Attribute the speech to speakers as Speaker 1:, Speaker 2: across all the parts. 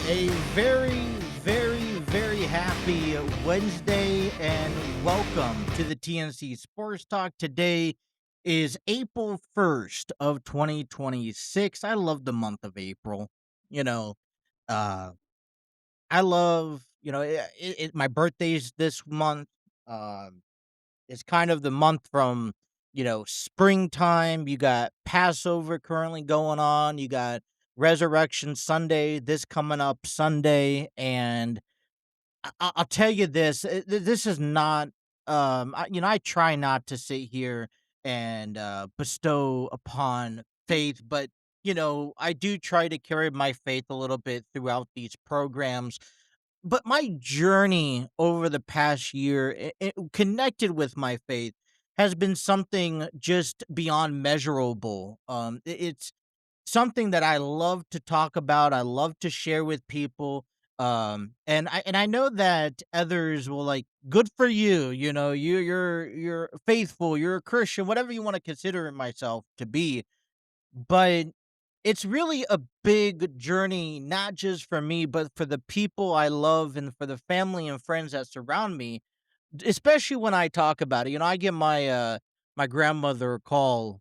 Speaker 1: A very happy Wednesday and welcome to the TNC Sports Talk. Today is April 1st of 2026. I love the month of April. You know, uh I love, my birthday's this month. Um it's kind of the month from, springtime. You got Passover currently going on. You got Resurrection Sunday, this coming up Sunday, and I'll tell you this: this is not. I try not to sit here and bestow upon faith, but I do try to carry my faith a little bit throughout these programs. But my journey over the past year, connected with my faith, has been something just beyond measurable. It's something that I love to talk about. I love to share with people. And I know that others will like, good for you. You're faithful. You're a Christian, whatever you want to consider myself to be. But it's really a big journey, not just for me, but for the people I love and for the family and friends that surround me. Especially when I talk about it. I give my grandmother a call.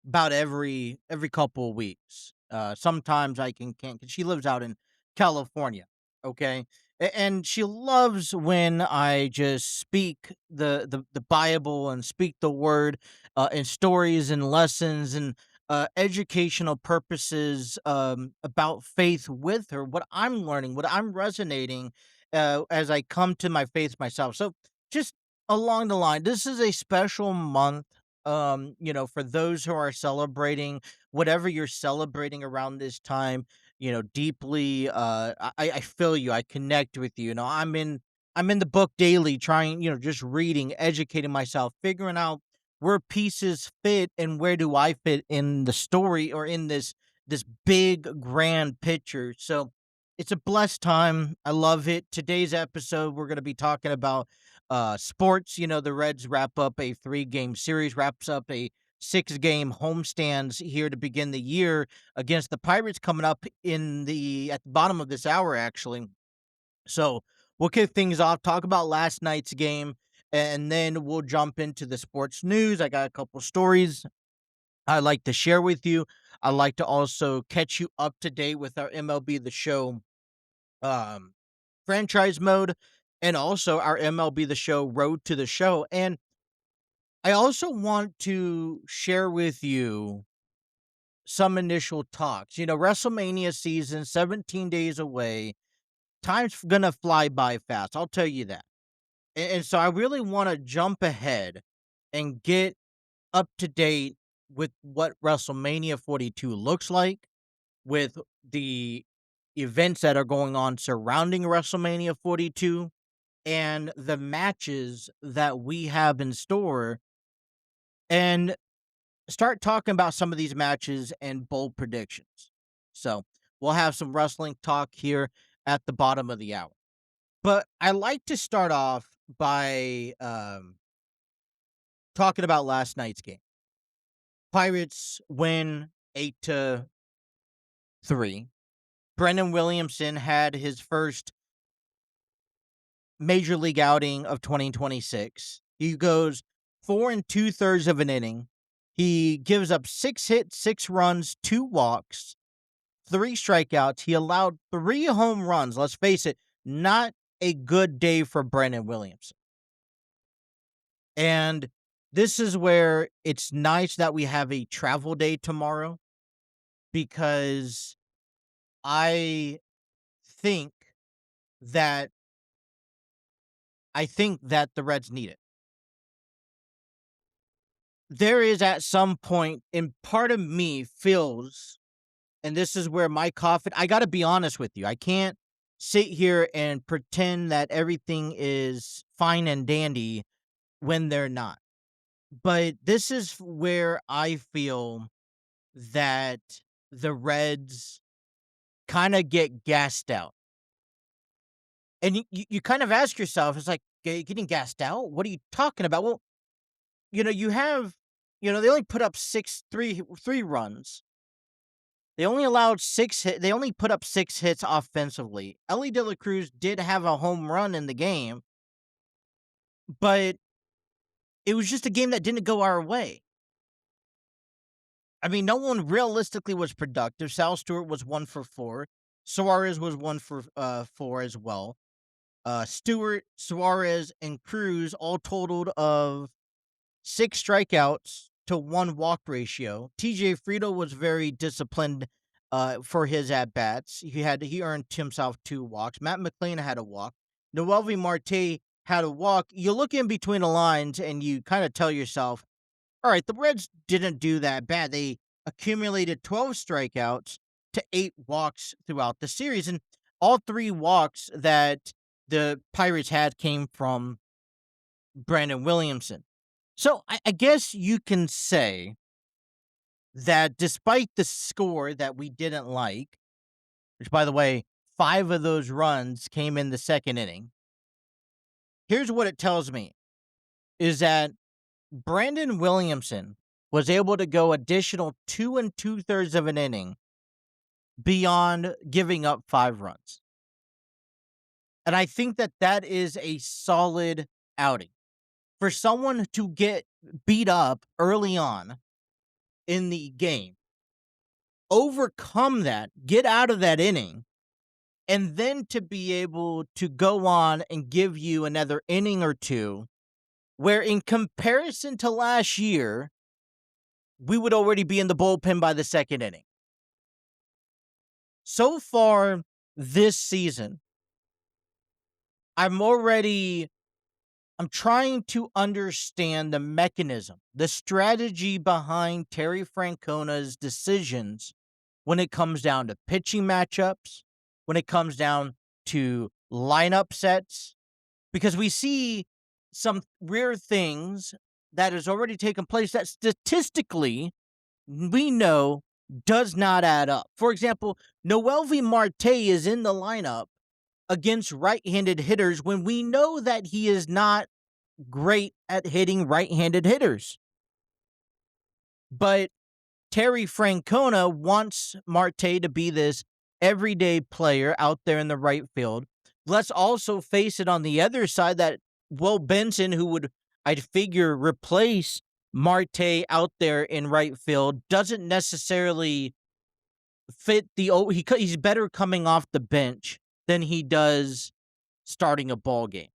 Speaker 1: About every couple of weeks. Sometimes I can't 'cause she lives out in California, okay? And she loves when I just speak the Bible and speak the word, and stories and lessons and educational purposes about faith with her, what I'm learning, what I'm resonating as I come to my faith myself. So just along the line, this is a special month, for those who are celebrating whatever you're celebrating around this time. Deeply, I feel you, I connect with you. I'm in the book daily, trying, just reading, educating myself, figuring out where pieces fit and where do I fit in the story or in this big grand picture. So it's a blessed time. I love it. Today's episode, we're going to be talking about sports. The Reds wrap up a 3-game series, wraps up a 6-game homestands here to begin the year against the Pirates coming up at the bottom of this hour, actually. So we'll kick things off, talk about last night's game, and then we'll jump into the sports news. I got a couple stories I'd like to share with you. I'd like to also catch you up to date with our MLB The Show um, franchise mode, and also our MLB The Show Road to the Show. And I also want to share with you some initial talks. WrestleMania season, 17 days away. Time's gonna fly by fast. I'll tell you that. And so I really want to jump ahead and get up to date with what WrestleMania 42 looks like, with the events that are going on surrounding WrestleMania 42, and the matches that we have in store, and start talking about some of these matches and bold predictions. So we'll have some wrestling talk here at the bottom of the hour. But I like to start off by talking about last night's game. Pirates win 8-3. Brendan Williamson had his first major league outing of 2026. He goes 4 2/3 of an inning. He gives up 6 hits, 6 runs, 2 walks, 3 strikeouts. He allowed 3 home runs. Let's face it, not a good day for Brendan Williamson. And this is where it's nice that we have a travel day tomorrow, because I think that the Reds need it. There is at some point, and part of me feels, and this is where my coffin, I got to be honest with you. I can't sit here and pretend that everything is fine and dandy when they're not. But this is where I feel that the Reds kind of get gassed out. And you kind of ask yourself, it's like, getting gassed out? What are you talking about? Well, you have, they only put up three runs. They only allowed 6 hits. They only put up 6 hits offensively. Ellie De La Cruz did have a home run in the game, but it was just a game that didn't go our way. I mean, no one realistically was productive. Sal Stewart was 1 for 4. Suarez was 1 for 4 as well. Stewart, Suarez, and Cruz all totaled of 6 strikeouts to 1 walk ratio. TJ Friedl was very disciplined for his at-bats. He earned himself 2 walks. Matt McLean had a walk. Noelvi Marte had a walk. You look in between the lines and you kind of tell yourself, all right, the Reds didn't do that bad. They accumulated 12 strikeouts to 8 walks throughout the series. And all 3 walks that the Pirates had came from Brandon Williamson. So I guess you can say that despite the score that we didn't like, which, by the way, 5 of those runs came in the second inning, here's what it tells me, is that Brandon Williamson was able to go additional 2 2/3 of an inning beyond giving up 5 runs. And I think that that is a solid outing. For someone to get beat up early on in the game, overcome that, get out of that inning, and then to be able to go on and give you another inning or two, where in comparison to last year, we would already be in the bullpen by the second inning. So far this season, I'm trying to understand the mechanism, the strategy behind Terry Francona's decisions when it comes down to pitching matchups, when it comes down to lineup sets, because we see some rare things that has already taken place that statistically we know does not add up. For example, Noelvi Marte is in the lineup against right-handed hitters when we know that he is not great at hitting right-handed hitters. But Terry Francona wants Marte to be this everyday player out there in the right field. Let's also face it, on the other side, that Will Benson, who would, I'd figure, replace Marte out there in right field, doesn't necessarily fit he's better coming off the bench than he does starting a ball game.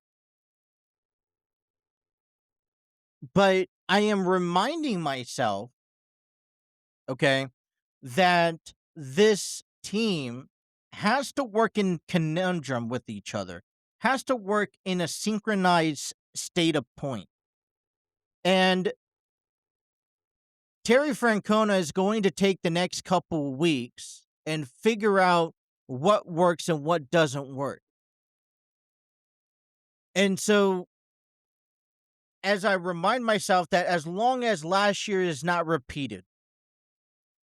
Speaker 1: But I am reminding myself, okay, that this team has to work in conundrum with each other, has to work in a synchronized state of point. And Terry Francona is going to take the next couple of weeks and figure out what works and what doesn't work. And so, as I remind myself that as long as last year is not repeated,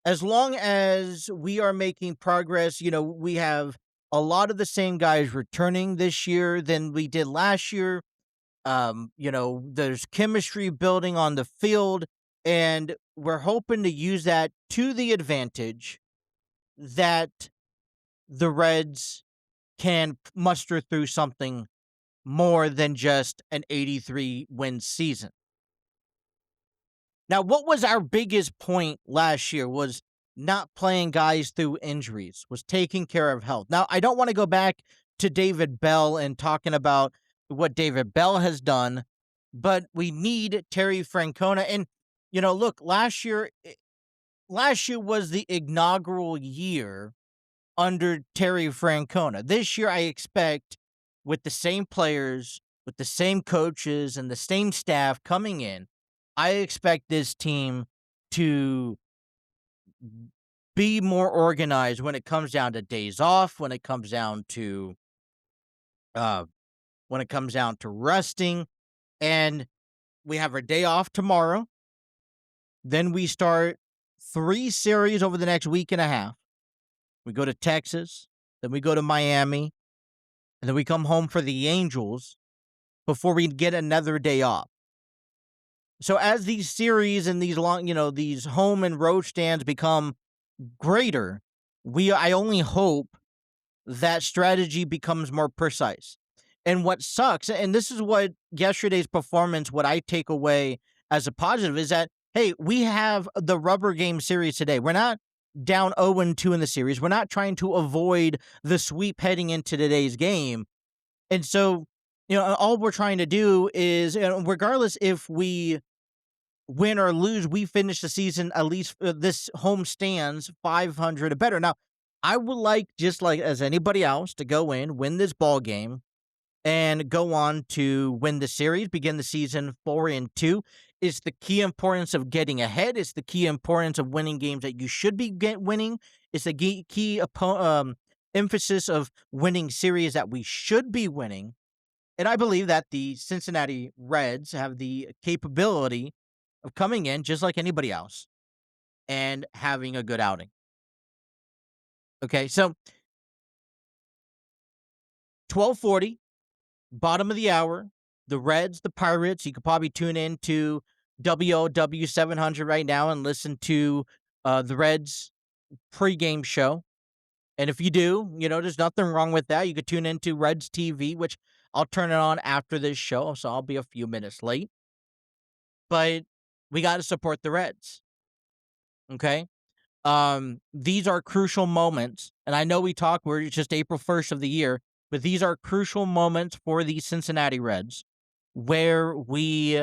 Speaker 1: as long as we are making progress, we have a lot of the same guys returning this year than we did last year. There's chemistry building on the field, and we're hoping to use that to the advantage that the Reds can muster through something more than just an 83-win season. Now, what was our biggest point last year was not playing guys through injuries, was taking care of health. Now, I don't want to go back to David Bell and talking about what David Bell has done, but we need Terry Francona. And, look, last year was the inaugural year under Terry Francona. This year, I expect, with the same players, with the same coaches, and the same staff coming in, I expect this team to be more organized when it comes down to days off, when it comes down to resting. And we have our day off tomorrow. Then we start 3 series over the next week and a half. We go to Texas, then we go to Miami, and then we come home for the Angels before we get another day off. So as these series and these long, these home and road stands become greater, I only hope that strategy becomes more precise. And what sucks, and this is what yesterday's performance, what I take away as a positive, is that, hey, we have the rubber game series today. We're not down 0-2 in the series. We're not trying to avoid the sweep heading into today's game. And so, all we're trying to do is, regardless if we win or lose, we finish the season, at least this home stands 500 or better. Now, I would like, just like as anybody else, to go in, win this ball game, and go on to win the series, begin the season 4-2. It's the key importance of getting ahead. It's the key importance of winning games that you should be winning. It's the key emphasis of winning series that we should be winning. And I believe that the Cincinnati Reds have the capability of coming in just like anybody else and having a good outing. Okay, so 12:40, bottom of the hour, the Reds, the Pirates. You could probably tune in to WOW 700 right now and listen to the Reds pregame show. And if you do, there's nothing wrong with that. You could tune into Reds TV, which I'll turn it on after this show, so I'll be a few minutes late. But we got to support the Reds. Okay? These are crucial moments, and I know we're just April 1st of the year, but these are crucial moments for the Cincinnati Reds where we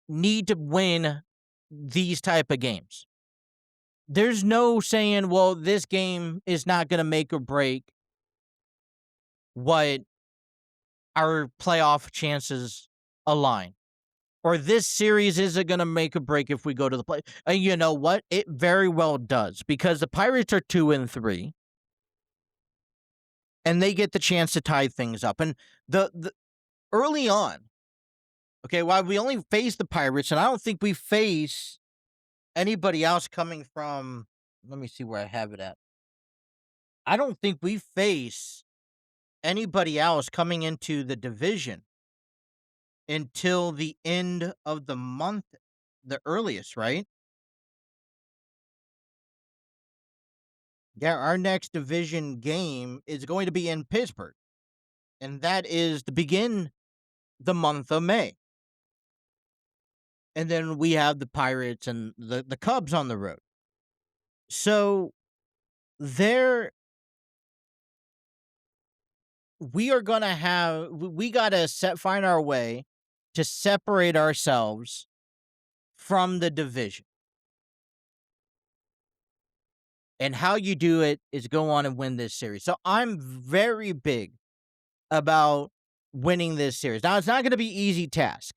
Speaker 1: need to win these type of games. There's no saying, well, this game is not going to make or break what our playoff chances align. Or this series isn't going to make or break if we go to the play. And you know what? It very well does, because the Pirates are 2-3, and they get the chance to tie things up. And the early on, okay, while we only face the Pirates, and I don't think we face anybody else coming from, let me see where I have it at. I don't think we face anybody else coming into the division until the end of the month, the earliest, right? Yeah, our next division game is going to be in Pittsburgh, and that is to begin the month of May. And then we have the Pirates and the Cubs on the road. So there, we are going to have, we got to find our way to separate ourselves from the division. And how you do it is go on and win this series. So I'm very big about winning this series. Now, it's not going to be an easy task,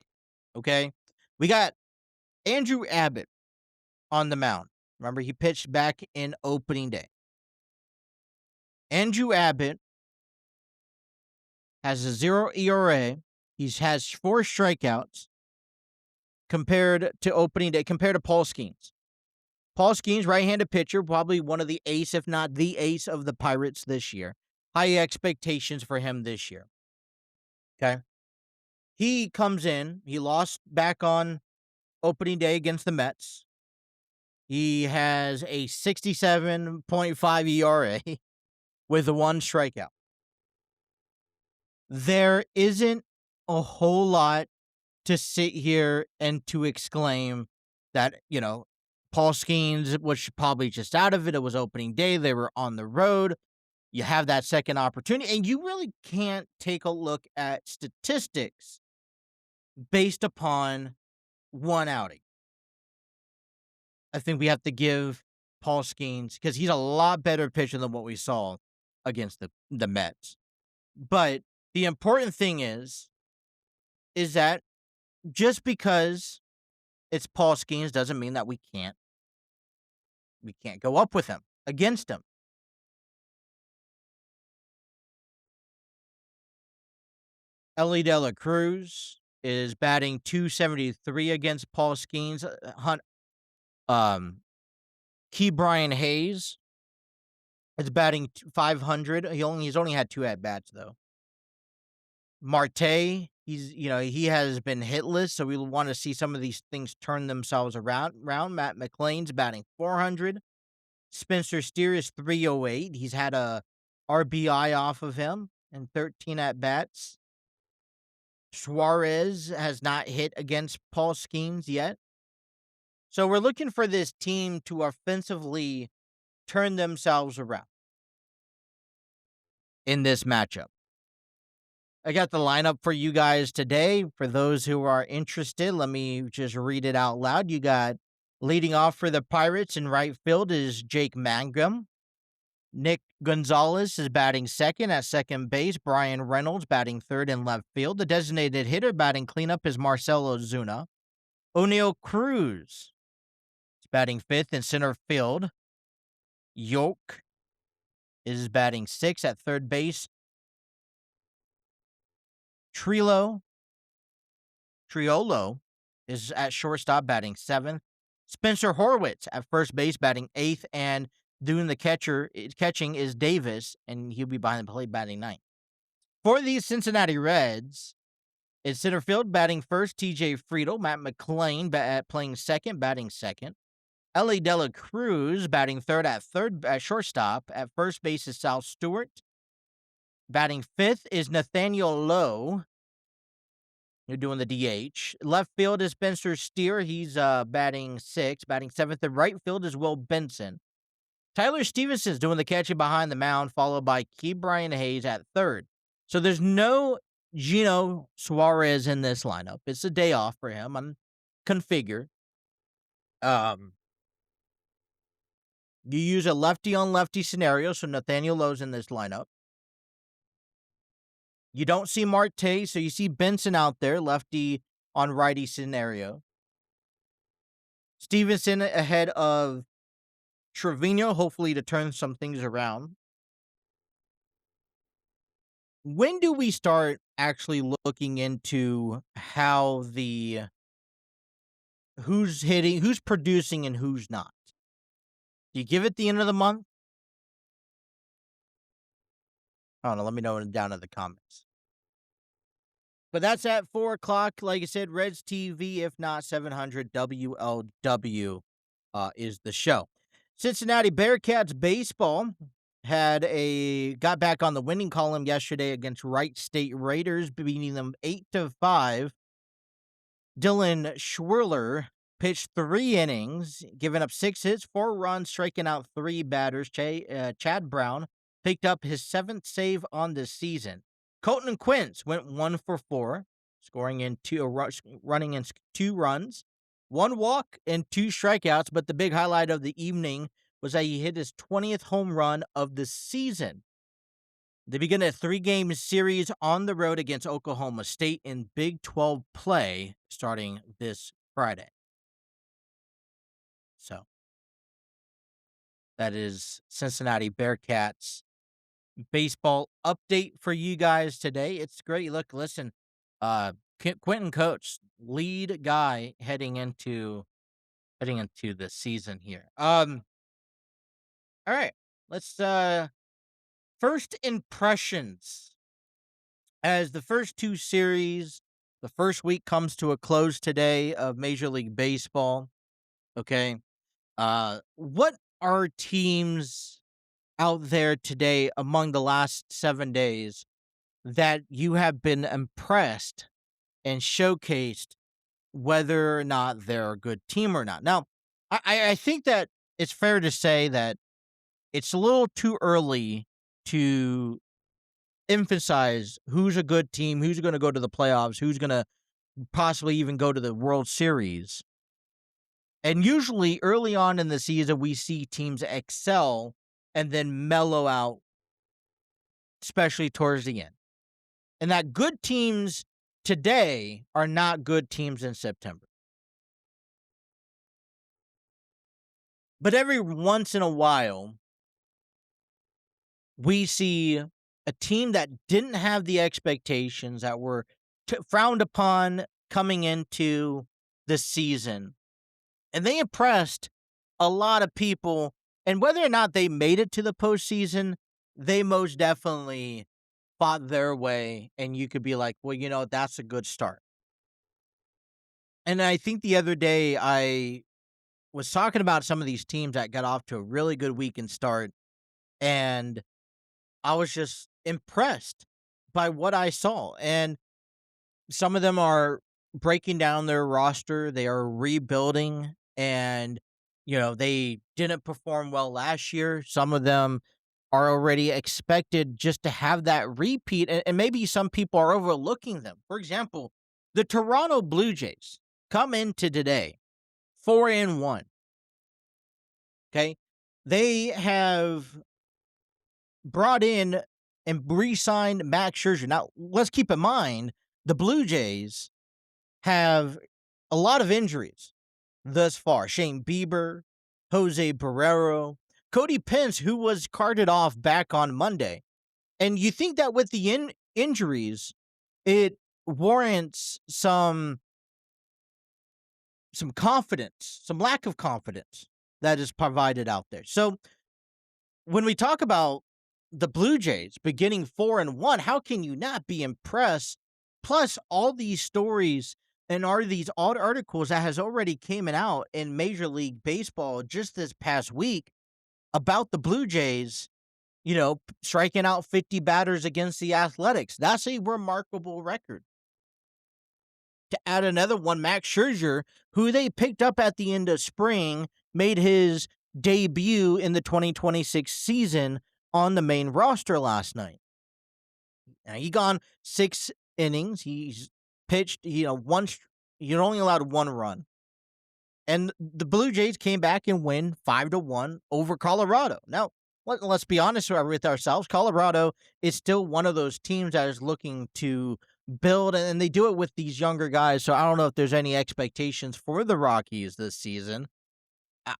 Speaker 1: okay? We got Andrew Abbott on the mound. Remember, he pitched back in opening day. Andrew Abbott has a 0 ERA. He has 4 strikeouts compared to opening day, compared to Paul Skeens. Paul Skeens, right-handed pitcher, probably one of the ace, if not the ace, of the Pirates this year. High expectations for him this year. Okay? He comes in. He lost back on opening day against the Mets. He has a 67.5 ERA with 1 strikeout. There isn't a whole lot to sit here and to exclaim that, Paul Skeens was probably just out of it. It was opening day. They were on the road. You have that second opportunity, and you really can't take a look at statistics based upon one outing. I think we have to give Paul Skeens, because he's a lot better pitcher than what we saw against the Mets. But the important thing is that just because it's Paul Skeens doesn't mean that we can't go up with him, against him. Ellie De La Cruz is batting .273 against Paul Skeens. Key Brian Hayes is batting .500. He's only had 2 at-bats, though. Marte, he has been hitless, so we want to see some of these things turn themselves around. Matt McLean's batting .400. Spencer Steer is 308. He's had a RBI off of him in 13 at bats. Suarez has not hit against Paul Skeens yet. So we're looking for this team to offensively turn themselves around in this matchup. I got the lineup for you guys today. For those who are interested, let me just read it out loud. You got leading off for the Pirates in right field is Jake Mangum. Nick Gonzalez is batting second at second base. Brian Reynolds batting third in left field. The designated hitter batting cleanup is Marcelo Zuna. O'Neill Cruz is batting fifth in center field. Yoke is batting sixth at third base. Triolo is at shortstop batting seventh. Spencer Horwitz at first base batting eighth, and doing the catching is Davis, and he'll be behind the plate batting ninth. For the Cincinnati Reds, in center field batting first, TJ Friedel. Matt McClain playing second, batting second. Ellie Dela Cruz batting third at shortstop. At first base is Sal Stewart. Batting fifth is Nathaniel Lowe. You're doing the DH. Left field is Spencer Steer. He's batting sixth. Batting seventh. And right field is Will Benson. Tyler Stevenson's doing the catching behind the mound, followed by Ke'Bryan Hayes at third. So there's no Gino Suarez in this lineup. It's a day off for him. I'm configured. You use a lefty-on-lefty scenario, so Nathaniel Lowe's in this lineup. You don't see Marte, so you see Benson out there, lefty on righty scenario. Stevenson ahead of Trevino, hopefully to turn some things around. When do we start actually looking into how who's hitting, who's producing, and who's not? Do you give it the end of the month? I don't know. Let me know down in the comments. But that's at 4 o'clock. Like I said, Reds TV, if not 700 WLW is the show. Cincinnati Bearcats baseball got back on the winning column yesterday against Wright State Raiders, beating them 8-5. Dylan Schwerler pitched 3 innings, giving up 6 hits, 4 runs, striking out 3 batters. Chad Brown picked up his 7th save on the season. Colton Quince went 1 for 4, running in 2 runs, 1 walk, and 2 strikeouts. But the big highlight of the evening was that he hit his 20th home run of the season. They begin a 3-game series on the road against Oklahoma State in Big 12 play starting this Friday. So that is Cincinnati Bearcats baseball update for you guys today. It's great. Look, listen, Quentin Coates, lead guy heading into the season here. All right, let's first impressions as the first 2 series, the first week comes to a close today of Major League Baseball. Okay, what are teams out there today among the last 7 days that you have been impressed and showcased whether or not they're a good team or not? Now, I think that it's fair to say that it's a little too early to emphasize who's a good team, who's going to go to the playoffs, who's going to possibly even go to the World Series. And usually early on in the season, we see teams excel and then mellow out, especially towards the end. And that good teams today are not good teams in September. But every once in a while, we see a team that didn't have the expectations that were frowned upon coming into the season. And they impressed a lot of people. And whether or not they made it to the postseason, they most definitely fought their way. And you could be like, well, that's a good start. And I think the other day I was talking about some of these teams that got off to a really good weekend start, and I was just impressed by what I saw. And some of them are breaking down their roster, they are rebuilding, and they didn't perform well last year. Some of them are already expected just to have that repeat, and maybe some people are overlooking them. For example, the Toronto Blue Jays come into today 4-1. Okay. They have brought in and re-signed Max Scherzer. Now, let's keep in mind the Blue Jays have a lot of injuries thus far. Shane Bieber, Jose Barrero, Cody Pence, who was carted off back on Monday. And you think that with the injuries, it warrants some confidence, some lack of confidence that is provided out there. So when we talk about the Blue Jays beginning 4-1, how can you not be impressed? Plus, all these stories and are these articles that has already came out in Major League Baseball just this past week about the Blue Jays, striking out 50 batters against the Athletics. That's a remarkable record. To add another one, Max Scherzer, who they picked up at the end of spring, made his debut in the 2026 season on the main roster last night. Now, he gone 6 innings. He's pitched, you're only allowed 1 run. And the Blue Jays came back and win 5-1 over Colorado. Now, let's be honest with ourselves. Colorado is still one of those teams that is looking to build, and they do it with these younger guys. So I don't know if there's any expectations for the Rockies this season.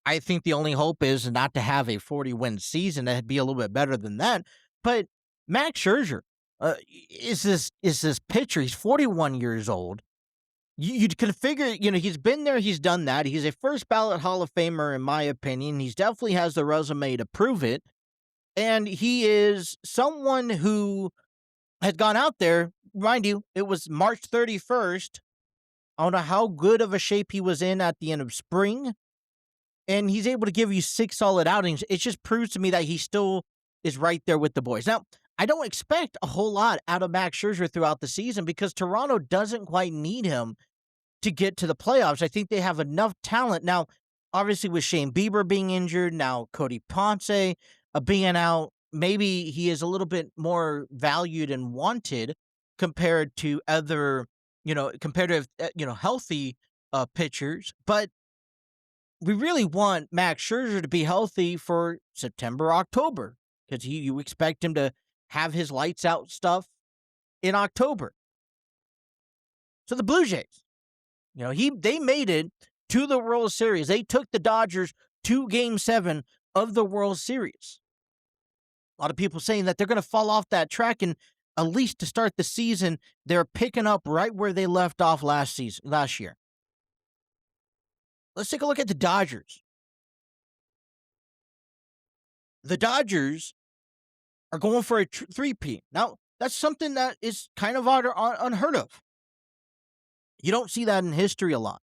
Speaker 1: I think the only hope is not to have a 40-win season. That'd be a little bit better than that. But Max Scherzer is this pitcher. He's 41 years old. You can figure, he's been there, he's done that. He's a first ballot Hall of Famer, in my opinion. He definitely has the resume to prove it. And he is someone who has gone out there. Mind you, it was March 31st. I don't know how good of a shape he was in at the end of spring. And he's able to give you 6 solid outings. It just proves to me that he still is right there with the boys. Now, I don't expect a whole lot out of Max Scherzer throughout the season because Toronto doesn't quite need him to get to the playoffs. I think they have enough talent. Now, obviously with Shane Bieber being injured, now Cody Ponce being out, maybe he is a little bit more valued and wanted compared to other, healthy pitchers. But we really want Max Scherzer to be healthy for September, October, because you expect him to have his lights out stuff in October. So the Blue Jays, they made it to the World Series. They took the Dodgers to Game 7 of the World Series. A lot of people saying that they're going to fall off that track, and at least to start the season, they're picking up right where they left off last year. Let's take a look at the Dodgers. The Dodgers are going for a 3-peat. Now, that's something that is kind of unheard of. You don't see that in history a lot.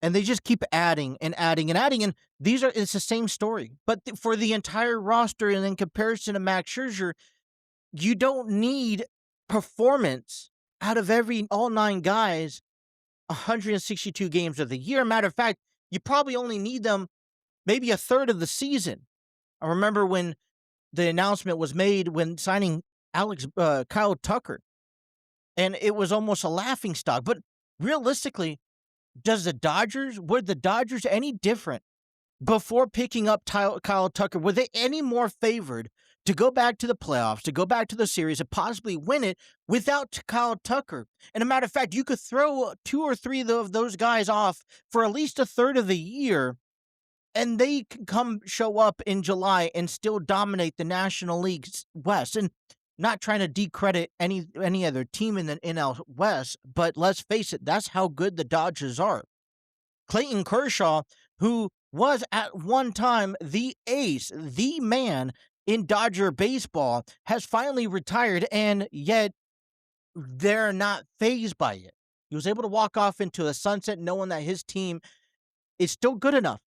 Speaker 1: And they just keep adding and adding and adding. And it's the same story. But for the entire roster and in comparison to Max Scherzer, you don't need performance out of all 9 guys 162 games of the year. Matter of fact, you probably only need them maybe a third of the season. I remember when the announcement was made when signing Kyle Tucker, and it was almost a laughingstock. But realistically, were the Dodgers any different before picking up Kyle Tucker? Were they any more favored to go back to the playoffs, to go back to the series, and possibly win it without Kyle Tucker? And a matter of fact, you could throw 2 or 3 of those guys off for at least a third of the year, and they can show up in July and still dominate the National League West. And not trying to decredit any other team in the NL West, but let's face it, that's how good the Dodgers are. Clayton Kershaw, who was at one time the ace, the man in Dodger baseball, has finally retired, and yet they're not fazed by it. He was able to walk off into the sunset knowing that his team is still good enough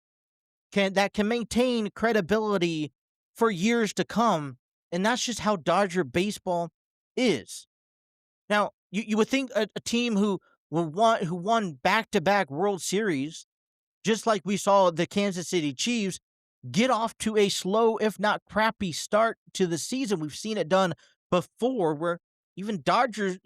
Speaker 1: can maintain credibility for years to come, and that's just how Dodger baseball is. Now, you would think a team who won back-to-back World Series, just like we saw the Kansas City Chiefs, get off to a slow, if not crappy start to the season. We've seen it done before where even Dodger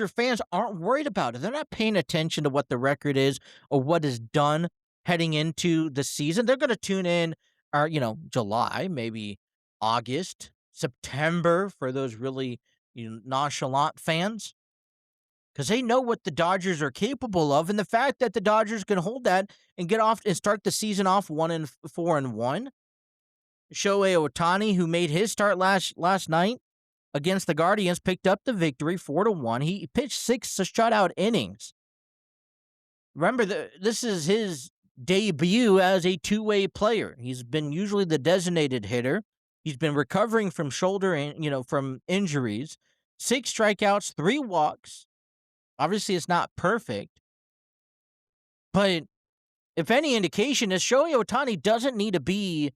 Speaker 1: fans aren't worried about it. They're not paying attention to what the record is or what is done heading into the season. They're going to tune in, or, July, maybe August, September for those really nonchalant fans, because they know what the Dodgers are capable of, and the fact that the Dodgers can hold that and get off and start the season off 4-1. Shohei Ohtani, who made his start last night against the Guardians, picked up the victory 4-1. He pitched 6 shutout innings. Remember, this is his debut as a two-way player. He's been usually the designated hitter. He's been recovering from shoulder and from injuries. 6 strikeouts, 3 walks. Obviously, it's not perfect, but if any indication is, Shohei Ohtani doesn't need to be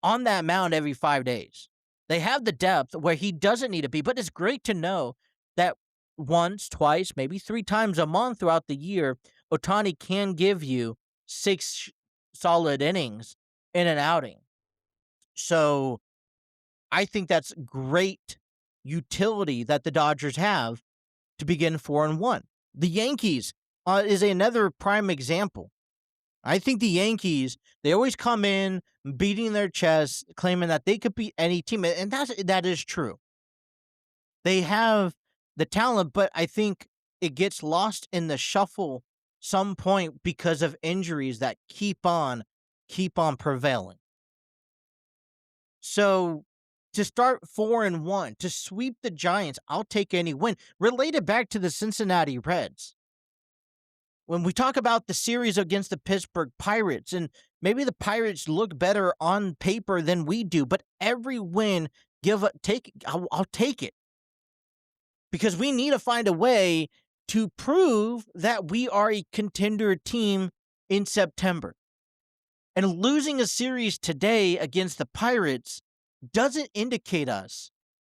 Speaker 1: on that mound every 5 days. They have the depth where he doesn't need to be, but it's great to know that once, twice, maybe 3 times a month throughout the year, Ohtani can give you 6 solid innings in an outing. So I think that's great utility that the Dodgers have to begin 4-1. The Yankees is another prime example. I think the Yankees, they always come in beating their chests, claiming that they could beat any team, and that is true. They have the talent, but I think it gets lost in the shuffle some point because of injuries that keep on prevailing. So to start 4-1, to sweep the Giants, I'll take any win. Related back to the Cincinnati Reds. When we talk about the series against the Pittsburgh Pirates, and maybe the Pirates look better on paper than we do, but every win, I'll take it. Because we need to find a way to prove that we are a contender team in September. And losing a series today against the Pirates doesn't indicate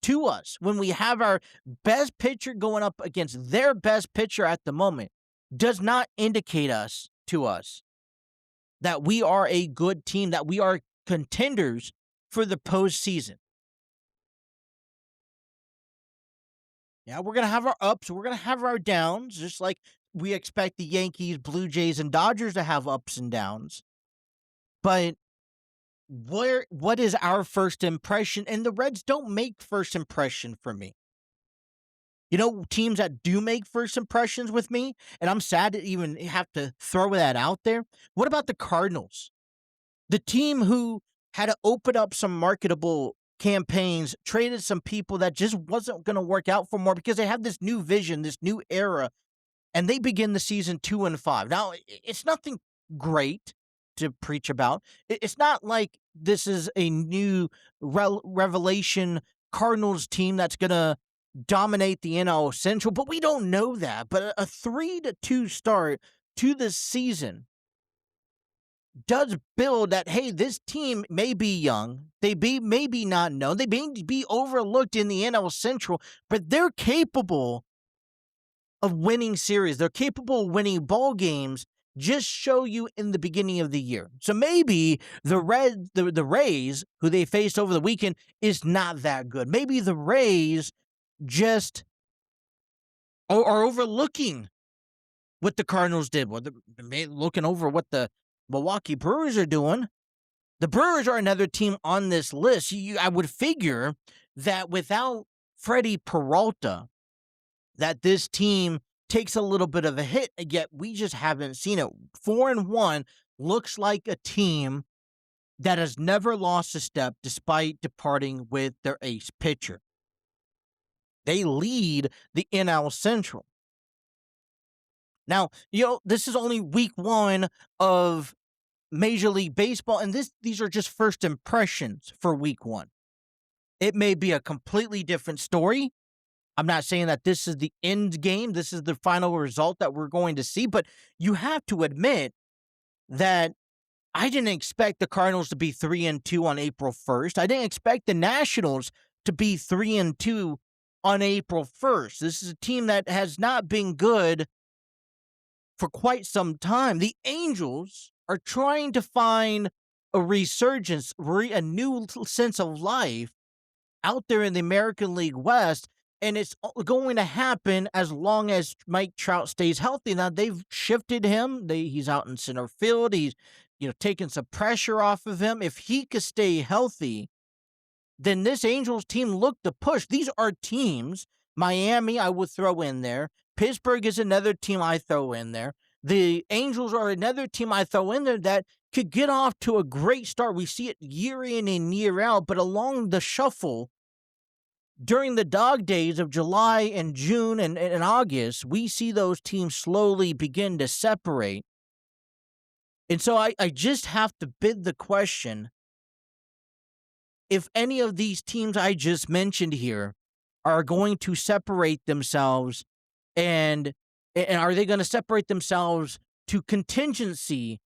Speaker 1: to us, when we have our best pitcher going up against their best pitcher at the moment, does not indicate to us that we are a good team, that we are contenders for the postseason. Yeah, we're going to have our ups, we're going to have our downs, just like we expect the Yankees, Blue Jays, and Dodgers to have ups and downs. But what is our first impression? And the Reds don't make first impression for me. Teams that do make first impressions with me, and I'm sad to even have to throw that out there. What about the Cardinals? The team who had to open up some marketable campaigns, traded some people that just wasn't going to work out for more because they have this new vision, this new era, and they begin the season 2-5. Now, it's nothing great to preach about. It's not like this is a new revelation Cardinals team that's going to dominate the NL Central, but we don't know that. But a 3-2 start to the season does build that, hey, this team may be young, they may be not known, they may be overlooked in the NL Central, but they're capable of winning series. They're capable of winning ball games. Just show you in the beginning of the year. So maybe the Rays, who they faced over the weekend, is not that good. Maybe the Rays just are overlooking what the Cardinals did. Well, they're looking over what the Milwaukee Brewers are doing. The Brewers are another team on this list. I would figure that without Freddie Peralta, that this team takes a little bit of a hit, yet we just haven't seen it. 4-1 looks like a team that has never lost a step despite departing with their ace pitcher. They lead the NL Central. Now, this is only week 1 of Major League Baseball, and these are just first impressions for week 1. It may be a completely different story. I'm not saying that this is the end game, this is the final result that we're going to see, but you have to admit that I didn't expect the Cardinals to be 3-2 on April 1st. I didn't expect the Nationals to be 3-2 on April 1st. This is a team that has not been good for quite some time. The Angels are trying to find a resurgence, a new sense of life out there in the American League West, and it's going to happen as long as Mike Trout stays healthy. Now they've shifted him; he's out in center field. He's taking some pressure off of him. If he could stay healthy, then this Angels team looked to push. These are teams. Miami, I would throw in there. Pittsburgh is another team I throw in there. The Angels are another team I throw in there that could get off to a great start. We see it year in and year out, but along the shuffle, during the dog days of July and June and August, we see those teams slowly begin to separate. And so I just have to bid the question, if any of these teams I just mentioned here are going to separate themselves, and are they going to separate themselves to contingency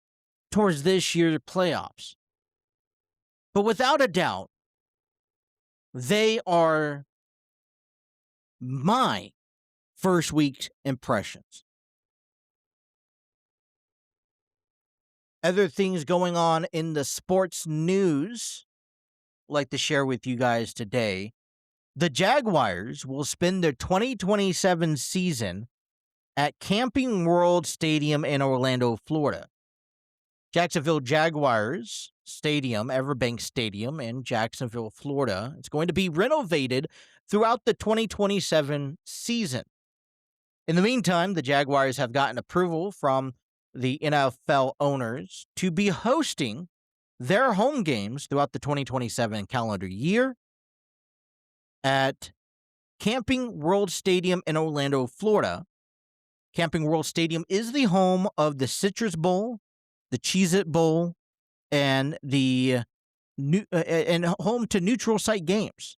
Speaker 1: towards this year's playoffs? But without a doubt, they are my first week's impressions. Other things going on in the sports news I'd like to share with you guys today. The Jaguars will spend their 2027 season at Camping World Stadium in Orlando, Florida. Jacksonville Jaguars Stadium, Everbank Stadium in Jacksonville, Florida. It's going to be renovated throughout the 2027 season. In the meantime, the Jaguars have gotten approval from the NFL owners to be hosting their home games throughout the 2027 calendar year at Camping World Stadium in Orlando, Florida. Camping World Stadium is the home of the Citrus Bowl, the Cheez-It Bowl, and and home to neutral site games.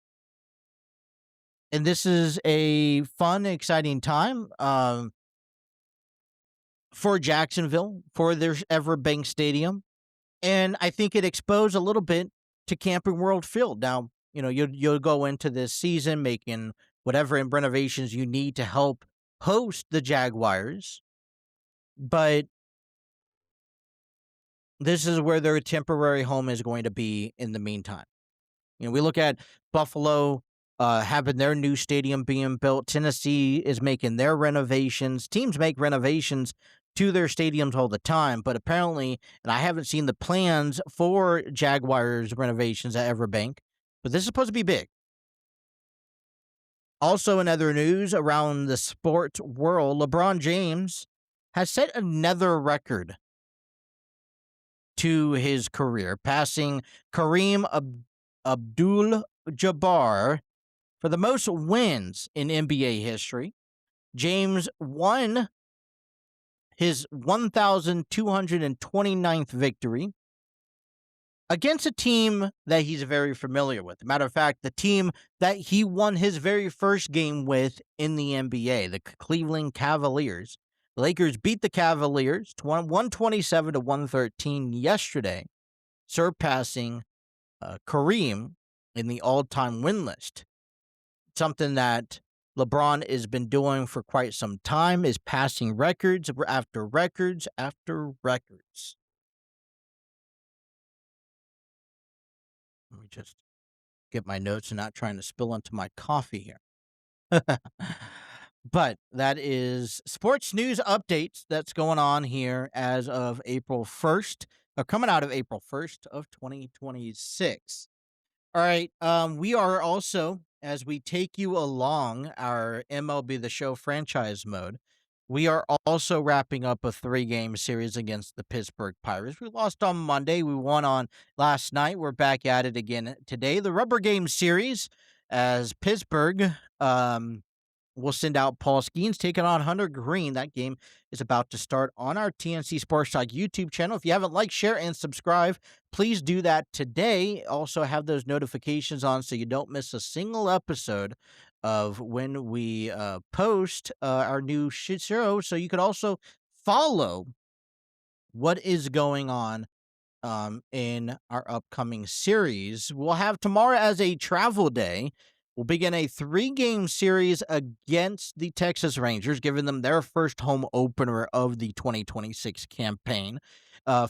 Speaker 1: And this is a fun, exciting time for Jacksonville, for their Everbank Stadium. And I think it exposed a little bit to Camping World Field. Now, you'll go into this season making whatever renovations you need to help host the Jaguars. But this is where their temporary home is going to be in the meantime. We look at Buffalo having their new stadium being built. Tennessee is making their renovations. Teams make renovations to their stadiums all the time, but apparently, and I haven't seen the plans for Jaguars renovations at Everbank, but this is supposed to be big. Also, in other news around the sports world, LeBron James has set another record to his career, passing Kareem Abdul-Jabbar for the most wins in NBA history. James won his 1,229th victory against a team that he's very familiar with. Matter of fact, the team that he won his very first game with in the NBA, the Cleveland Cavaliers. The Lakers beat the Cavaliers 127-113 yesterday, surpassing Kareem in the all-time win list. Something that LeBron has been doing for quite some time, is passing records after records after records. Let me just get my notes and not trying to spill into my coffee here. But that is sports news updates that's going on here as of April 1st, or coming out of April 1st of 2026. All right, we are also, as we take you along our MLB The Show franchise mode, we are also wrapping up a 3-game series against the Pittsburgh Pirates. We lost on Monday. We won on last night. We're back at it again today. The rubber game series, as Pittsburgh will send out Paul Skeens taking on Hunter Green. That game is about to start on our TNC Sports Talk YouTube channel. If you haven't liked, share, and subscribe, please do that today. Also have those notifications on so you don't miss a single episode of when we post our new show. So you could also follow what is going on in our upcoming series. We'll have tomorrow as a travel day. We'll begin a 3-game series against the Texas Rangers, giving them their first home opener of the 2026 campaign.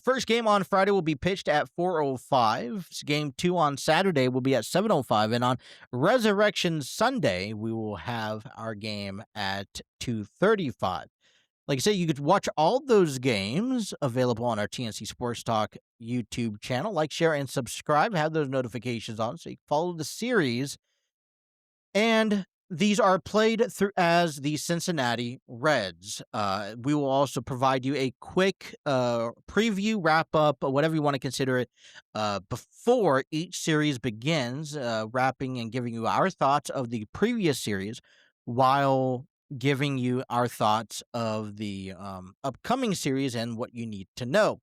Speaker 1: First game on Friday will be pitched at 4:05. Game 2 on Saturday will be at 7:05, and on Resurrection Sunday we will have our game at 2:35. Like I said, you could watch all those games available on our TNC Sports Talk YouTube channel. Like, share, and subscribe. Have those notifications on so you can follow the series. And these are played through as the Cincinnati Reds. We will also provide you a quick preview, wrap up, or whatever you want to consider it, before each series begins, wrapping and giving you our thoughts of the previous series while giving you our thoughts of the upcoming series and what you need to know.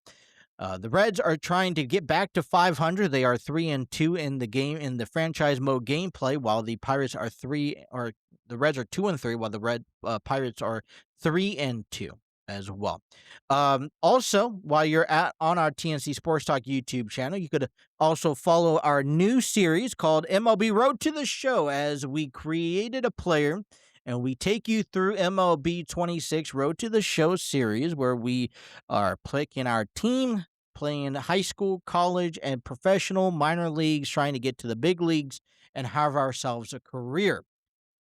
Speaker 1: The Reds are trying to get back to 500. They are 3-2 in the game in the franchise mode gameplay, while the Pirates are the Reds are 2-3, while the Pirates are 3-2 as well. Also, while you're on our TNC Sports Talk YouTube channel, you could also follow our new series called MLB Road to the Show, as we created a player and we take you through MLB 26 Road to the Show series, where we are picking our team, playing high school, college, and professional minor leagues, trying to get to the big leagues and have ourselves a career.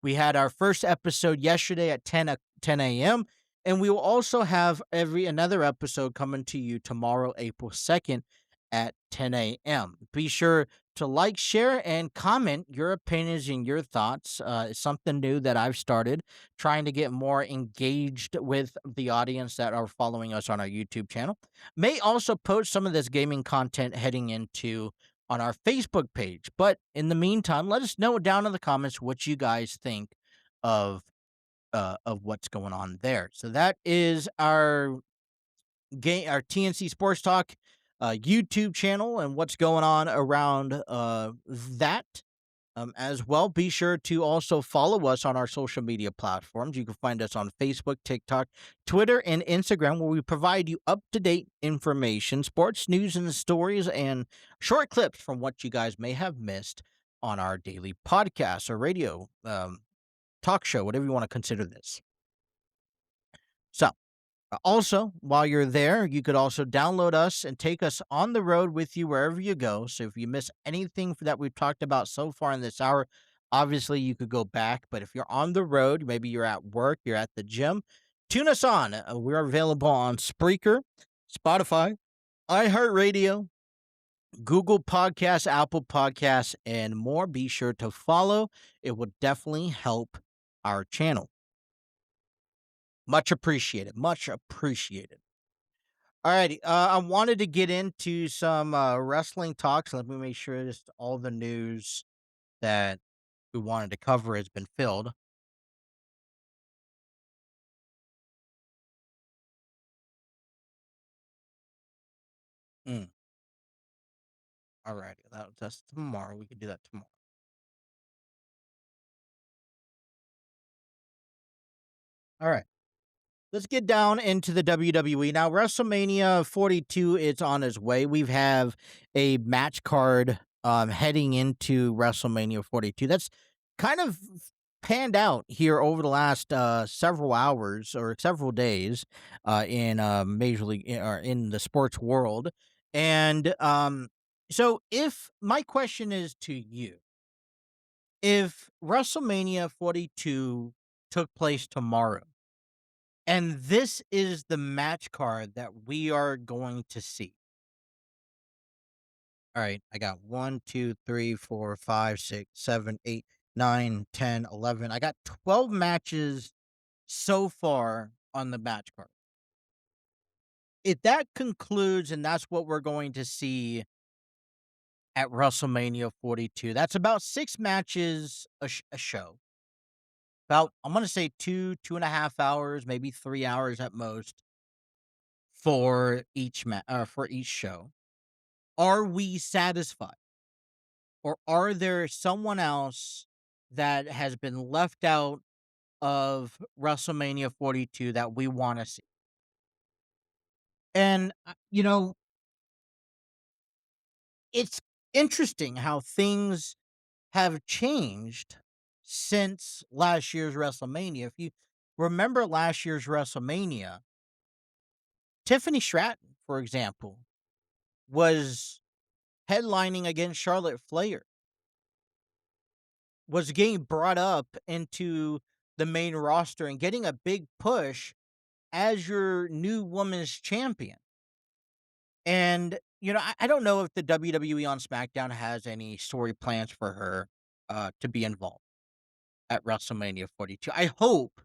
Speaker 1: We had our first episode yesterday at 10 a.m., and we will also have another episode coming to you tomorrow, April 2nd at 10 a.m. Be sure to like, share, and comment your opinions and your thoughts. It's something new that I've started, trying to get more engaged with the audience that are following us on our YouTube channel. May also post some of this gaming content heading into on our Facebook page. But in the meantime, let us know down in the comments what you guys think of what's going on there. So that is our TNC Sports Talk YouTube channel and what's going on around that. As well, be sure to also follow us on our social media platforms. You can find us on Facebook, TikTok, Twitter, and Instagram, where we provide you up-to-date information, sports news and stories, and short clips from what you guys may have missed on our daily podcast or radio talk show, whatever you want to consider this. So, also, while you're there, you could also download us and take us on the road with you wherever you go. So if you miss anything that we've talked about so far in this hour, obviously you could go back. But if you're on the road, maybe you're at work, you're at the gym, tune us on. We're available on Spreaker, Spotify, iHeartRadio, Google Podcasts, Apple Podcasts, and more. Be sure to follow. It would definitely help our channel. Much appreciated. Much appreciated. Alrighty, I wanted to get into some wrestling talks. Let me make sure just all the news that we wanted to cover has been filled. Mm. Alrighty, that's tomorrow. We can do that tomorrow. All right, let's get down into the WWE now. WrestleMania 42 is on its way. We have a match card heading into WrestleMania 42. That's kind of panned out here over the last several hours or several days in major league or in the sports world. And so if my question is to you, if WrestleMania 42 took place tomorrow, and this is the match card that we are going to see. All right, I got 1, 2, 3, 4, 5, 6, 7, 8, 9, 10, 11. I got 12 matches so far on the match card. If that concludes and that's what we're going to see at WrestleMania 42, that's about 6 matches a show. About, I'm going to say 2.5 hours, maybe 3 hours at most for for each show. Are we satisfied? Or are there someone else that has been left out of WrestleMania 42 that we want to see? And, it's interesting how things have changed since last year's WrestleMania. If you remember last year's WrestleMania, Tiffany Stratton, for example, was headlining against Charlotte Flair, was getting brought up into the main roster and getting a big push as your new women's champion. And, I don't know if the WWE on SmackDown has any story plans for her to be involved at WrestleMania 42. I hope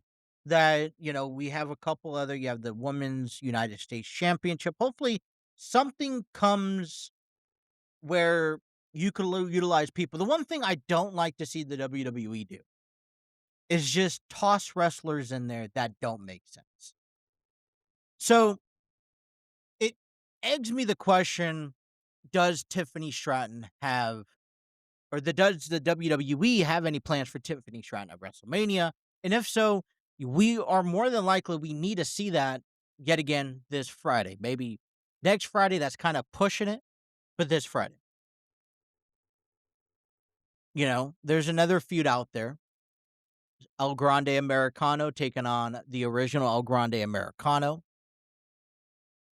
Speaker 1: that, we have a couple other, you have the Women's United States Championship. Hopefully something comes where you could utilize people. The one thing I don't like to see the WWE do is just toss wrestlers in there that don't make sense. So it eggs me the question, does Tiffany Stratton have, does the WWE have any plans for Tiffany Stratton at WrestleMania? And if so, we are more than likely, we need to see that yet again this Friday. Maybe next Friday, that's kind of pushing it, but this Friday. There's another feud out there. El Grande Americano taking on the original El Grande Americano.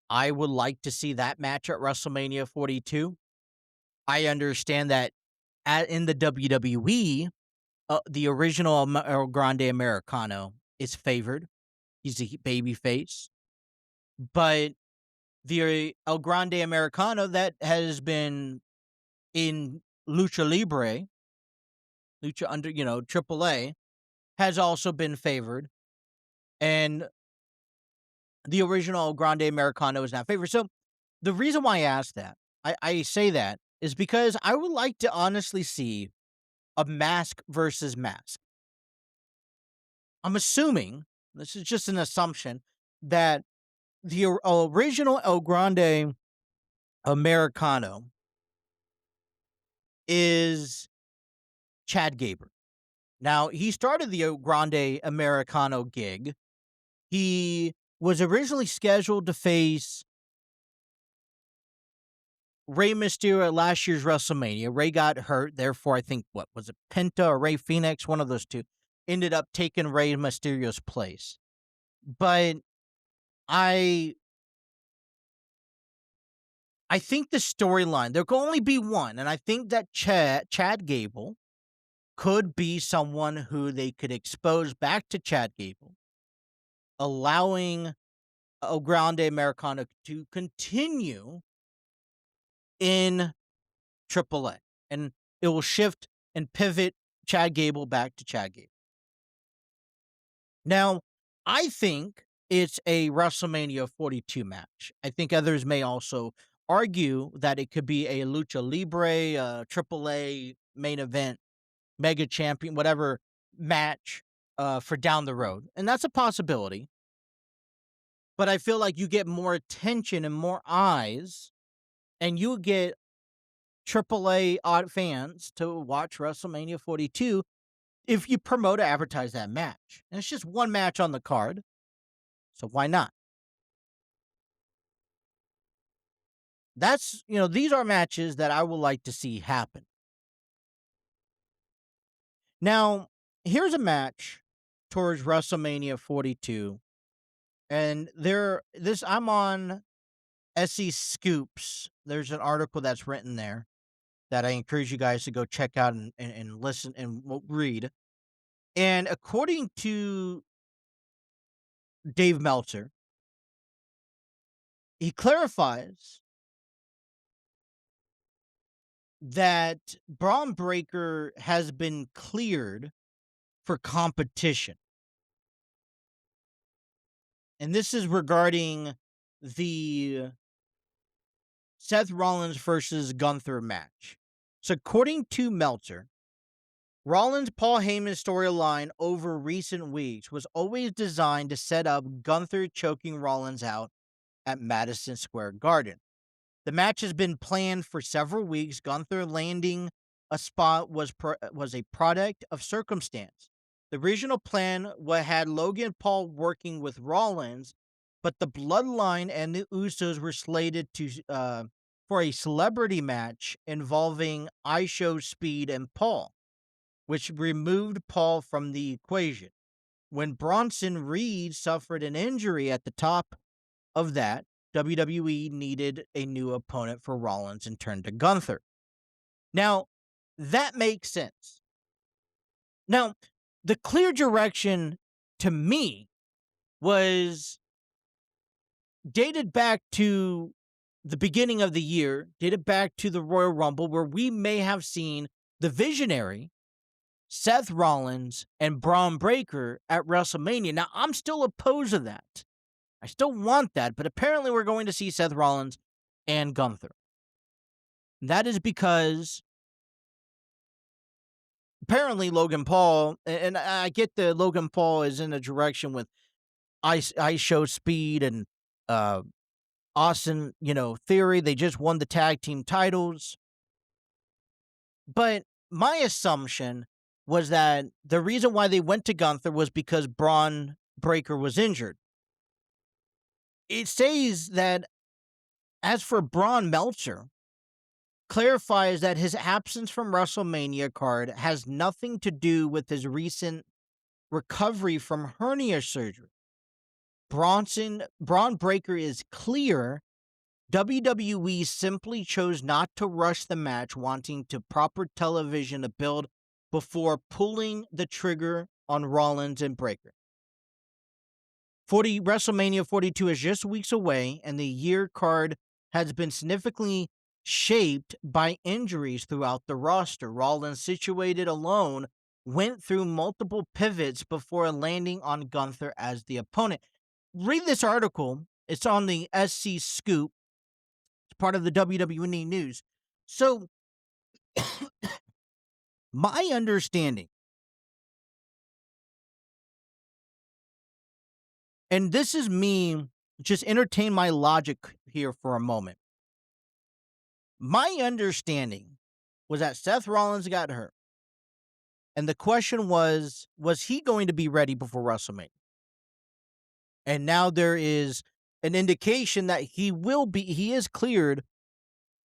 Speaker 1: I would like to see that match at WrestleMania 42. I understand that in the WWE, the original El Grande Americano is favored. He's a baby face. But the El Grande Americano that has been in Lucha Libre, Lucha under, AAA, has also been favored. And the original Grande Americano is not favored. So the reason why I ask that, I say that, is because I would like to honestly see a mask versus mask. I'm assuming, this is just an assumption, that the original El Grande Americano is Chad Gable. Now, he started the El Grande Americano gig. He was originally scheduled to face Rey Mysterio at last year's WrestleMania. Rey got hurt, therefore, I think, what was it, Penta or Rey Fenix? One of those two ended up taking Rey Mysterio's place. But I think the storyline, there can only be one, and I think that Chad Gable could be someone who they could expose back to Chad Gable, allowing El Grande Americano to continue in AAA. And it will shift and pivot Chad Gable back to Chad Gable. Now, I think it's a WrestleMania 42 match. I think others may also argue that it could be a Lucha Libre, AAA main event, mega champion, whatever match for down the road. And that's a possibility. But I feel like you get more attention and more eyes, and you get AAA odd fans to watch WrestleMania 42 if you promote or advertise that match. And it's just one match on the card, so why not? That's, these are matches that I would like to see happen. Now, here's a match towards WrestleMania 42, and I'm on SE Scoops. There's an article that's written there that I encourage you guys to go check out and listen and read. And according to Dave Meltzer, he clarifies that Bron Breakker has been cleared for competition. And this is regarding the Seth Rollins versus Gunther match. So according to Meltzer, Rollins Paul Heyman storyline over recent weeks was always designed to set up Gunther choking Rollins out at Madison Square Garden. The match has been planned for several weeks. Gunther landing a spot was a product of circumstance. The original plan had Logan Paul working with Rollins, but the Bloodline and the Usos were slated to for a celebrity match involving ISHO Speed and Paul, which removed Paul from the equation. When Bronson Reed suffered an injury at the top of that, WWE needed a new opponent for Rollins and turned to Gunther. Now, that makes sense. Now, the clear direction to me was dated back to the beginning of the year, dated back to the Royal Rumble, where we may have seen the visionary Seth Rollins and Bron Breakker at WrestleMania. Now, I'm still opposed to that. I still want that, but apparently we're going to see Seth Rollins and Gunther. That is because apparently Logan Paul, and I get that Logan Paul is in a direction with ISHO Speed and Austin, Theory. They just won the tag team titles. But my assumption was that the reason why they went to Gunther was because Bron Breakker was injured. It says that, as for Braun Meltzer, clarifies that his absence from WrestleMania card has nothing to do with his recent recovery from hernia surgery. Bron Breakker is clear. WWE simply chose not to rush the match, wanting to proper television to build before pulling the trigger on Rollins and Breakker. WrestleMania 42 is just weeks away, and the year card has been significantly shaped by injuries throughout the roster. Rollins, situated alone, went through multiple pivots before landing on Gunther as the opponent. Read this article. It's on the SC Scoop. It's part of the WWE News. So, my understanding, and this is me, just entertain my logic here for a moment. My understanding was that Seth Rollins got hurt. And the question was he going to be ready before WrestleMania? And now there is an indication that he is cleared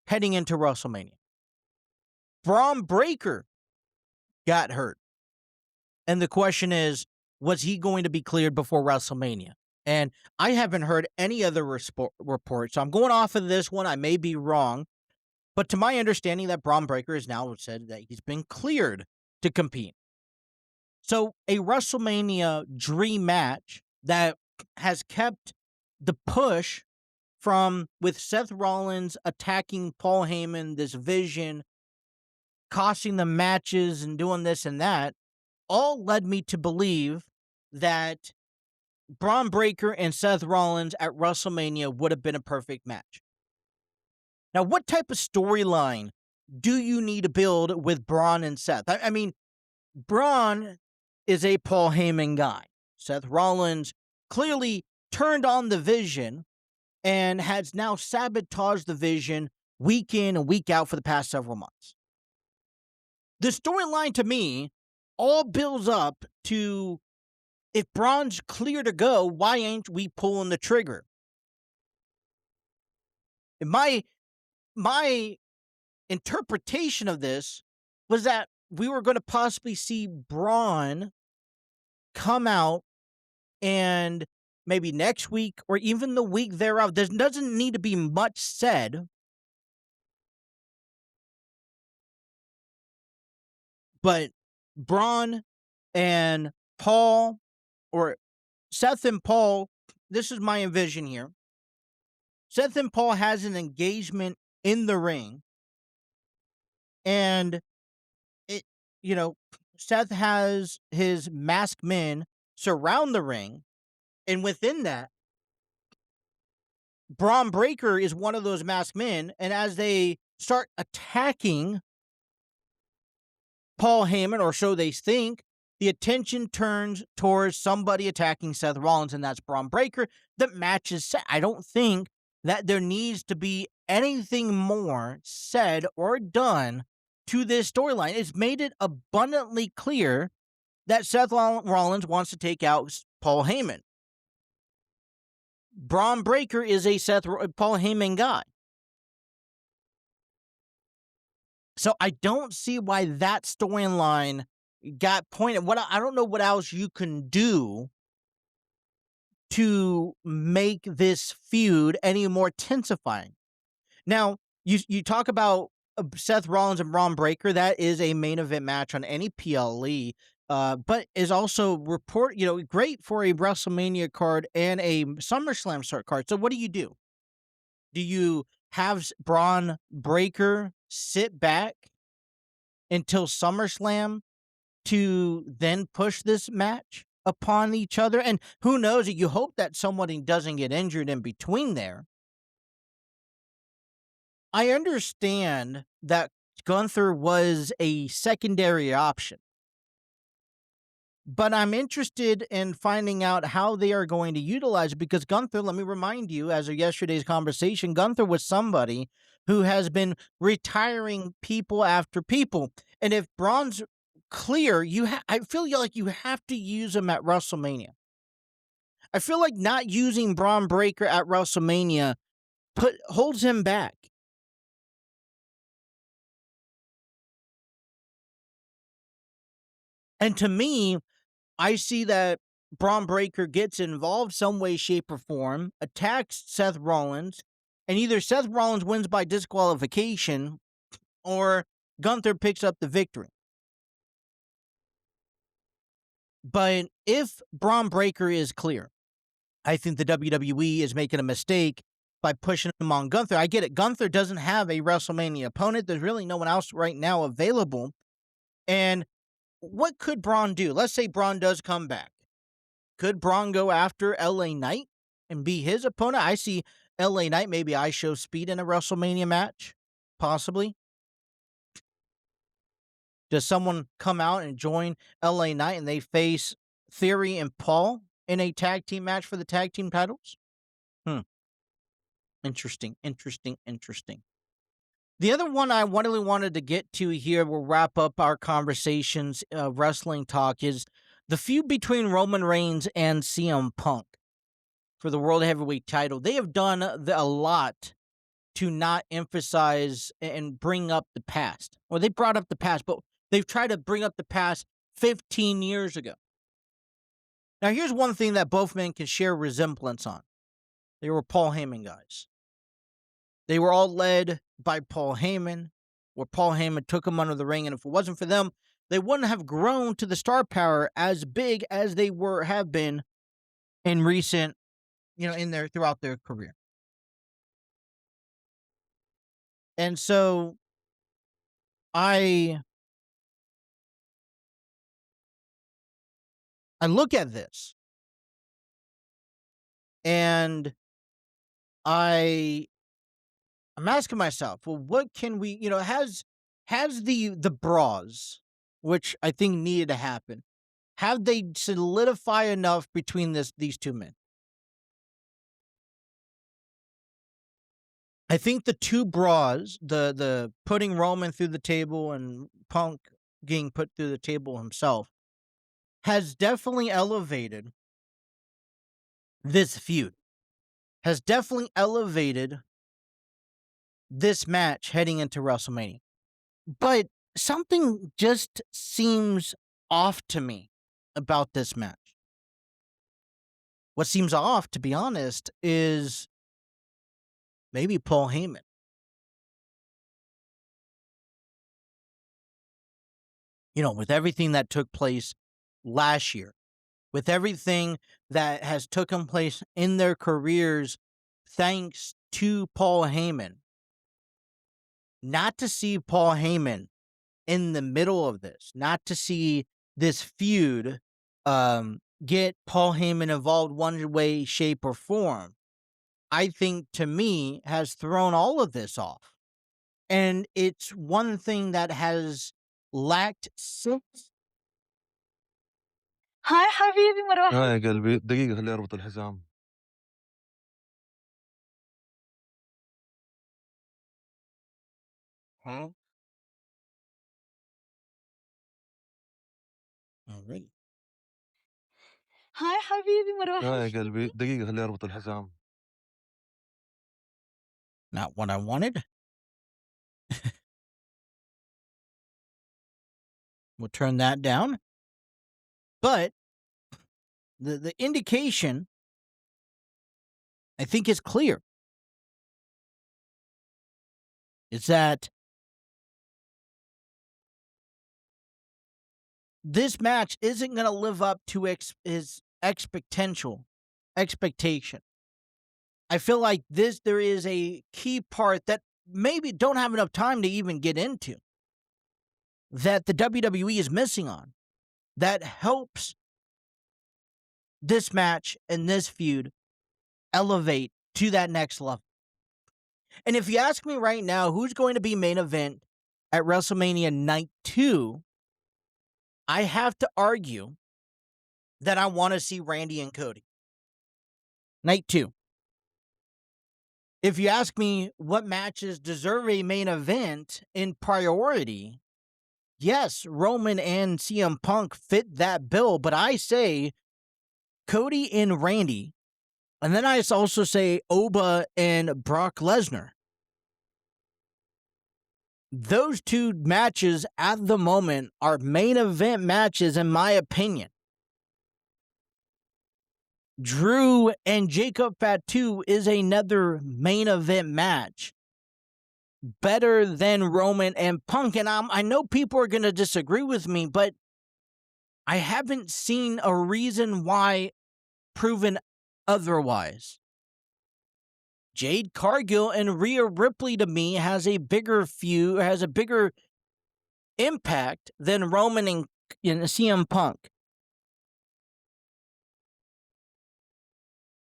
Speaker 1: heading into WrestleMania. Bron Breakker got hurt. And the question is, was he going to be cleared before WrestleMania? And I haven't heard any other reports. So I'm going off of this one. I may be wrong. But to my understanding, that Bron Breakker has now said that he's been cleared to compete. So a WrestleMania dream match that has kept the push with Seth Rollins attacking Paul Heyman, this vision, costing the matches and doing this and that, all led me to believe that Bron Breakker and Seth Rollins at WrestleMania would have been a perfect match. Now, what type of storyline do you need to build with Braun and Seth? I mean, Braun is a Paul Heyman guy. Seth Rollins clearly turned on the vision and has now sabotaged the vision week in and week out for the past several months. The storyline to me all builds up to, if Braun's clear to go, why ain't we pulling the trigger? My interpretation of this was that we were going to possibly see Braun come out and maybe next week or even the week thereof. There doesn't need to be much said, but Braun and Paul, or Seth and Paul, this is my envision here. Seth and Paul has an engagement in the ring, and Seth has his masked men surround the ring, and within that, Bron Breakker is one of those masked men, and as they start attacking Paul Heyman, or so they think, the attention turns towards somebody attacking Seth Rollins, and that's Bron Breakker. The match is set. I don't think that there needs to be anything more said or done to this storyline. It's made it abundantly clear that Seth Rollins wants to take out Paul Heyman. Bron Breakker is a Paul Heyman guy. So I don't see why that storyline got pointed. I don't know what else you can do to make this feud any more tensifying. Now, you talk about Seth Rollins and Bron Breakker. That is a main event match on any PLE, but is also great for a WrestleMania card and a SummerSlam start card. So what do? Do you have Bron Breakker sit back until SummerSlam to then push this match upon each other? And who knows? You hope that somebody doesn't get injured in between there. I understand that Gunther was a secondary option, but I'm interested in finding out how they are going to utilize it because Gunther, let me remind you, as of yesterday's conversation, Gunther was somebody who has been retiring people after people. And if Braun's clear, I feel like you have to use him at WrestleMania. I feel like not using Bron Breakker at WrestleMania holds him back. And to me, I see that Bron Breakker gets involved some way, shape, or form, attacks Seth Rollins, and either Seth Rollins wins by disqualification or Gunther picks up the victory. But if Bron Breakker is clear, I think the WWE is making a mistake by pushing him on Gunther. I get it. Gunther doesn't have a WrestleMania opponent. There's really no one else right now available. And what could Braun do? Let's say Braun does come back. Could Braun go after LA Knight and be his opponent? I see LA Knight, maybe I show speed in a WrestleMania match, possibly. Does someone come out and join LA Knight and they face Theory and Paul in a tag team match for the tag team titles? Interesting. The other one I really wanted to get to here, we'll wrap up our conversations, wrestling talk, is the feud between Roman Reigns and CM Punk for the World Heavyweight title. They have done a lot to not emphasize and bring up the past. Or they brought up the past, but they've tried to bring up the past 15 years ago. Now, here's one thing that both men can share resemblance on. They were Paul Heyman guys. They were all led by Paul Heyman, where Paul Heyman took them under the ring, and if it wasn't for them, they wouldn't have grown to the star power as big as they have been in recent, throughout their career. And so I look at this and I'm asking myself, well, what can we, has the bras, which I think needed to happen, have they solidify enough between these two men? I think the two bras, the putting Roman through the table and Punk getting put through the table himself, has definitely elevated this feud. Has definitely elevated this match heading into WrestleMania. But something just seems off to me about this match. What seems off, to be honest, is maybe Paul Heyman. With everything that took place last year, with everything that has taken place in their careers, thanks to Paul Heyman, not to see Paul Heyman in the middle of this, not to see this feud get Paul Heyman involved one way, shape, or form, I think, to me, has thrown all of this off. And it's one thing that has lacked since.
Speaker 2: هاي حبيبي مروحي.
Speaker 3: يا قلبي دقيقة خليني أربط الحزام.
Speaker 1: Huh? Alright.
Speaker 2: هاي حبيبي مروحي.
Speaker 3: يا قلبي دقيقة خليني أربط الحزام.
Speaker 1: Not what I wanted. We'll turn that down. But the indication, I think, is clear. It's that this match isn't going to live up to his expectation. I feel like there is a key part that maybe don't have enough time to even get into, that the WWE is missing on, that helps this match and this feud elevate to that next level. And if you ask me right now, who's going to be main event at WrestleMania Night 2, I have to argue that I want to see Randy and Cody. Night 2. If you ask me what matches deserve a main event in priority, yes, Roman and CM Punk fit that bill, but I say Cody and Randy, and then I also say Oba and Brock Lesnar. Those two matches at the moment are main event matches, in my opinion. Drew and Jacob Fatu is another main event match, better than Roman and Punk. And I know people are going to disagree with me, but I haven't seen a reason why proven otherwise. Jade Cargill and Rhea Ripley, to me, has a bigger impact than Roman and CM Punk.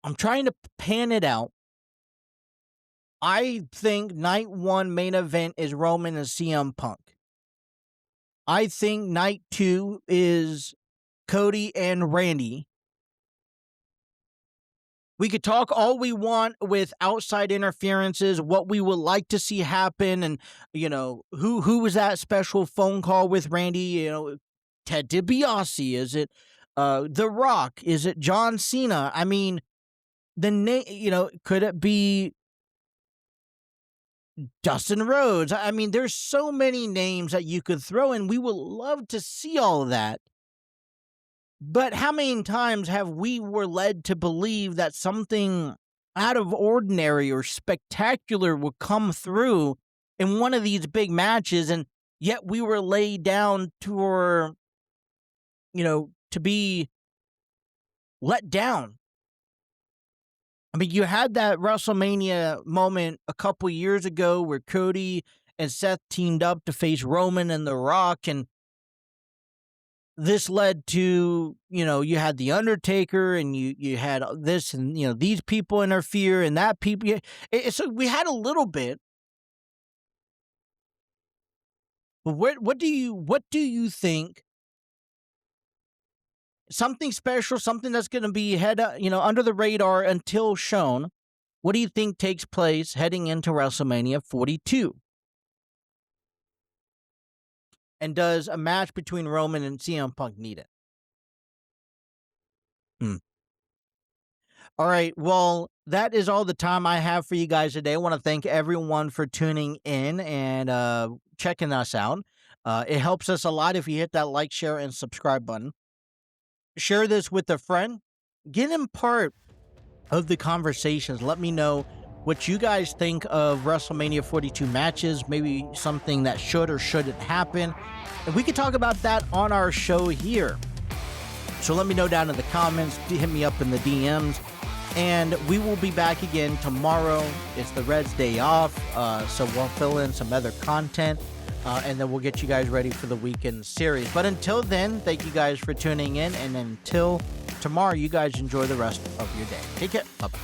Speaker 1: I'm trying to pan it out. I think night 1 main event is Roman and CM Punk. I think night 2 is Cody and Randy. We could talk all we want with outside interferences, what we would like to see happen, and, who was that special phone call with Randy? Ted DiBiase? Is it The Rock? Is it John Cena? I mean, the name, could it be Dustin Rhodes? I mean, there's so many names that you could throw in. We would love to see all of that. But how many times have we were led to believe that something out of ordinary or spectacular would come through in one of these big matches, and yet we were laid down to be let down? I mean, you had that WrestleMania moment a couple years ago where Cody and Seth teamed up to face Roman and The Rock, and this led to, you had The Undertaker, and you had this, and, these people interfere, and that people. So we had a little bit. But what do you think? Something special, something that's going to be under the radar until shown. What do you think takes place heading into WrestleMania 42? And does a match between Roman and CM Punk need it? All right, well, that is all the time I have for you guys today. I want to thank everyone for tuning in and checking us out. It helps us a lot if you hit that like, share, and subscribe button. Share this with a friend. Get in part of the conversations. Let me know what you guys think of WrestleMania 42 matches, maybe something that should or shouldn't happen. And we could talk about that on our show here. So let me know down in the comments. Hit me up in the DMs. And we will be back again tomorrow. It's the Reds' day off, so we'll fill in some other content. And then we'll get you guys ready for the weekend series. But until then, thank you guys for tuning in. And until tomorrow, you guys enjoy the rest of your day. Take care. Bye-bye.